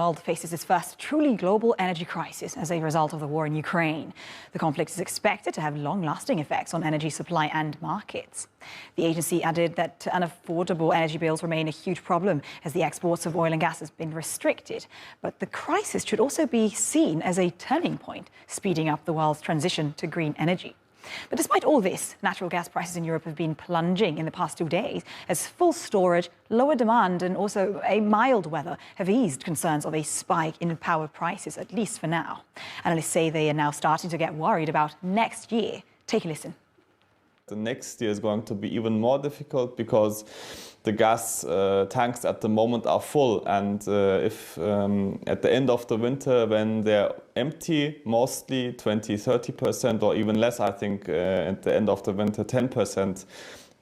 The world faces its first truly global energy crisis as a result of the war in Ukraine. The conflict is expected to have long-lasting effects on energy supply and markets. The agency added that unaffordable energy bills remain a huge problem as the exports of oil and gas has been restricted. But the crisis should also be seen as a turning point, speeding up the world's transition to green energy. But despite all this, natural gas prices in Europe have been plunging in the past 2 days as full storage, lower demand and also a mild weather have eased concerns of a spike in power prices, at least for now. Analysts say they are now starting to get worried about next year. Take a listen. The next year is going to be even more difficult because the gas tanks at the moment are full, and if at the end of the winter, when they're empty, mostly 20–30% or even less, I think at the end of the winter 10%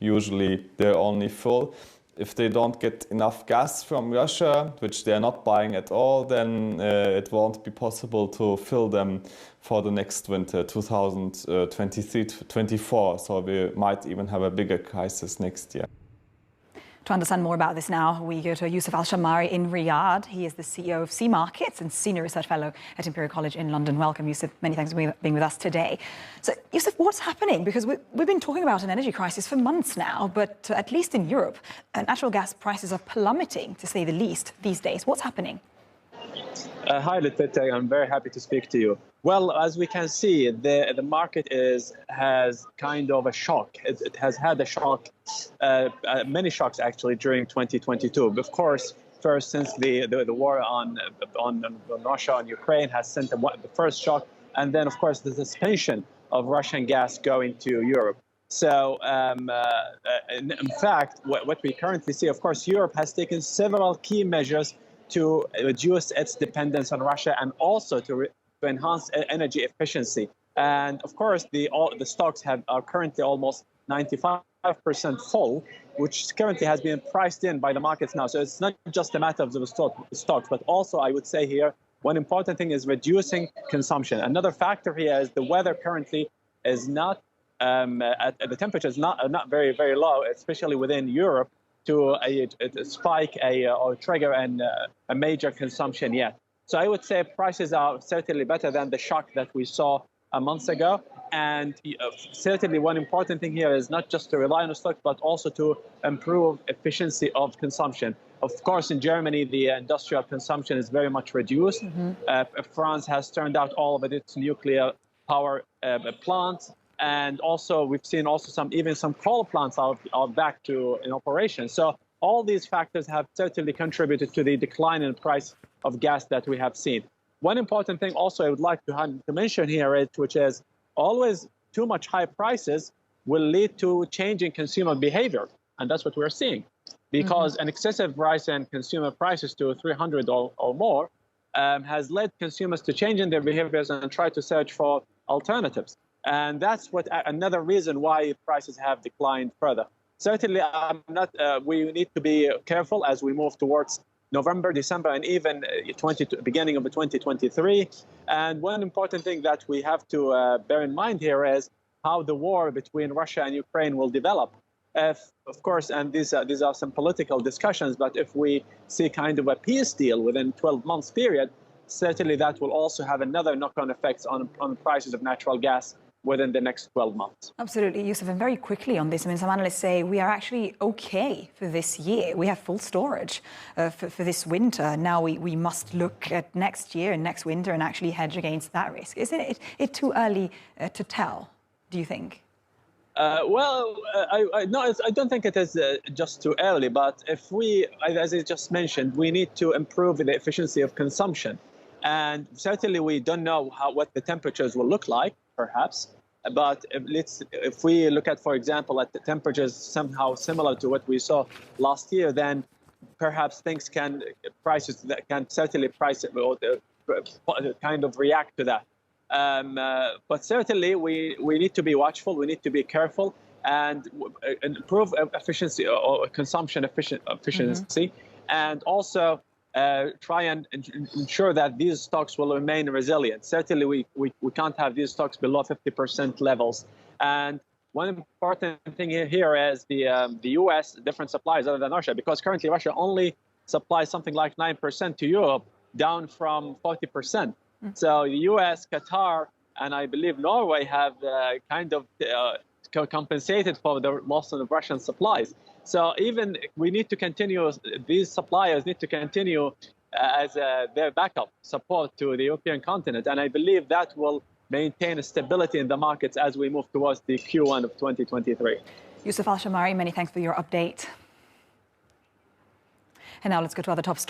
usually they're only full. If they don't get enough gas from Russia, which they're not buying at all, then it won't be possible to fill them for the next winter, 2023–24. So we might even have a bigger crisis next year. To understand more about this now, we go to Yousef Alshammari in Riyadh. He is the CEO of CMarkits and Senior Research Fellow at Imperial College in London. Welcome, Yousef. Many thanks for being with us today. So, Yousef, what's happening? Because we've been talking about an energy crisis for months now, but at least in Europe, natural gas prices are plummeting, to say the least, these days. What's happening? Hi, Litete. I'm very happy to speak to you. Well, as we can see, the market has kind of a shock. It has had a shock, many shocks actually during 2022. Of course, first since the war on Russia and Ukraine has sent the first shock, and then of course the suspension of Russian gas going to Europe. So, in fact, what we currently see, of course, Europe has taken several key measures to reduce its dependence on Russia and also to enhance energy efficiency. And of course, the stocks are currently almost 95% full, which currently has been priced in by the markets now. So it's not just a matter of the stocks, but also I would say here, one important thing is reducing consumption. Another factor here is the weather currently is not, the temperature is not very, very low, especially within Europe, to spike or trigger a major consumption yet. So I would say prices are certainly better than the shock that we saw a month ago. And certainly one important thing here is not just to rely on the stock, but also to improve efficiency of consumption. Of course, in Germany, the industrial consumption is very much reduced. France has turned out all of its nuclear power plants. And also, we've seen also even some coal plants are back in operation. So all these factors have certainly contributed to the decline in price of gas that we have seen. One important thing also I would like to mention here, which is always too much high prices will lead to changing consumer behavior. And that's what we're seeing. Because an excessive rise in consumer prices to 300 or more has led consumers to change in their behaviors and try to search for alternatives. And that's another reason why prices have declined further. Certainly, we need to be careful as we move towards November, December, and even beginning of 2023. And one important thing that we have to bear in mind here is how the war between Russia and Ukraine will develop. Of course, and these are some political discussions, but if we see kind of a peace deal within 12 months period, certainly that will also have another knock-on effects on prices of natural gas within the next 12 months. Absolutely, Yousef. And very quickly on this, I mean, some analysts say we are actually okay for this year. We have full storage for this winter. Now we must look at next year and next winter and actually hedge against that risk. Isn't it too early to tell, do you think? No, I don't think it is just too early. But if as I just mentioned, we need to improve the efficiency of consumption. And certainly we don't know what the temperatures will look like, perhaps. But if we look at, for example, at the temperatures somehow similar to what we saw last year, then perhaps prices that can certainly kind of react to that. But certainly we need to be watchful. We need to be careful and improve efficiency or consumption efficiency, and also try and ensure that these stocks will remain resilient. Certainly, we can't have these stocks below 50% levels. And one important thing here is the U.S. different suppliers other than Russia, because currently Russia only supplies something like 9% to Europe, down from 40%. So the US, Qatar, and I believe Norway have kind of compensated for the loss of the Russian supplies. So even we need to continue, these suppliers need to continue as their backup support to the European continent. And I believe that will maintain stability in the markets as we move towards the Q1 of 2023. Yousef Alshammari, many thanks for your update. And now let's go to other top stories.